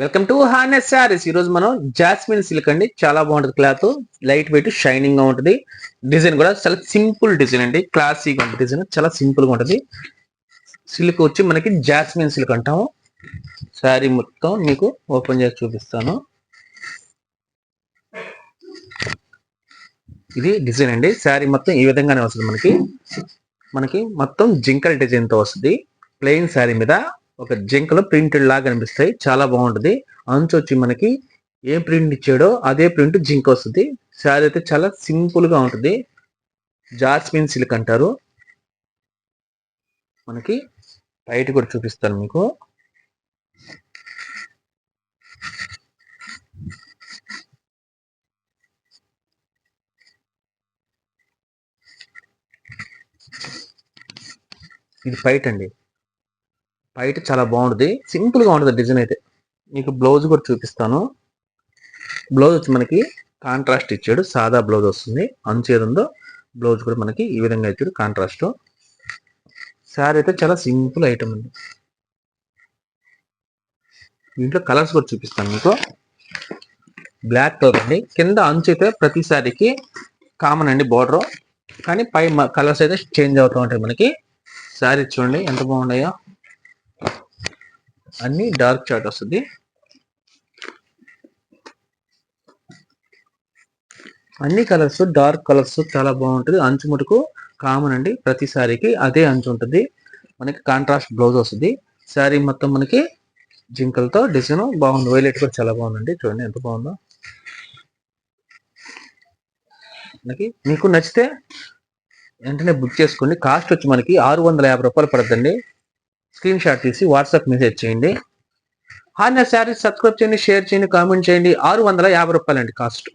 Welcome to harness saris. ఈ రోజు మనం జాస్మిన్ సిల్క్ అండి, చాలా బాగుంటుంది. క్లాత్ లైట్ వెయిట్ షైనింగ్ గా ఉంటుంది. డిజైన్ కూడా చాలా సింపుల్ డిజైన్ అండి, క్లాసీగా ఉంటుంది. డిజైన్ చాలా సింపుల్ గా ఉంటుంది. సిల్క్ వచ్చి మనకి జాస్మిన్ సిల్క్ అంటాము. శారీ మొత్తం మీకు ఓపెన్ చేసి చూపిస్తాను. ఇది డిజైన్ అండి. శారీ మొత్తం ఈ విధంగానే వస్తుంది. మనకి మొత్తం జింకల్ డిజైన్ తో వస్తుంది. ప్లెయిన్ శారీ మీద ఒక జింకలు ప్రింటెడ్ లాగా కనిపిస్తాయి. చాలా బాగుంటుంది. అంచు వచ్చి మనకి ఏ ప్రింట్ ఇచ్చాడో అదే ప్రింట్ జింక్ వస్తుంది. శారీ అయితే చాలా సింపుల్ గా ఉంటుంది. జాస్మిన్ సిల్క్ అంటారు. మనకి బయట కూడా చూపిస్తాను మీకు. ఇది బయట అండి. బయట చాలా బాగుంటుంది. సింపుల్ గా ఉంటుంది డిజైన్ అయితే. మీకు బ్లౌజ్ కూడా చూపిస్తాను. బ్లౌజ్ వచ్చి మనకి కాంట్రాస్ట్ ఇచ్చాడు. సాదా బ్లౌజ్ వస్తుంది. అంచు ఏది ఉందో బ్లౌజ్ కూడా మనకి ఈ విధంగా ఇచ్చాడు కాంట్రాస్ట్. శారీ అయితే చాలా సింపుల్ ఐటమ్ అండి. దీంట్లో కలర్స్ కూడా చూపిస్తాను మీకు. బ్లాక్ కలర్ అండి. కింద అంచు అయితే ప్రతి శారీకి కామన్ అండి బోర్డర్, కానీ పై కలర్స్ అయితే చేంజ్ అవుతూ ఉంటాయి. మనకి శారీ చూడండి ఎంత బాగున్నాయో. అన్ని డార్క్ చార్ట్ వస్తుంది. అన్ని కలర్స్ డార్క్ కలర్స్ చాలా బాగుంటుంది. అంచు ముటుకు కామన్ అండి, ప్రతి శారీకి అదే అంచు ఉంటుంది. మనకి కాంట్రాస్ట్ బ్లౌజ్ వస్తుంది. శారీ మొత్తం మనకి జింకలతో డిజైన్ బాగుంది. వైలెట్ కూడా చాలా బాగుందండి. చూడండి ఎంత బాగుందో. మనకి మీకు నచ్చితే వెంటనే బుక్ చేసుకోండి. కాస్ట్ వచ్చి మనకి 650 రూపాయలు పడుతుందండి. స్క్రీన్ షాట్ తీసి వాట్సాప్ మెసేజ్ చేయండి. హార్నెస్ శారీస్ సబ్స్క్రైబ్ చేయండి, షేర్ చేయండి, కామెంట్ చేయండి. 650 రూపాయలు అండి కాస్ట్.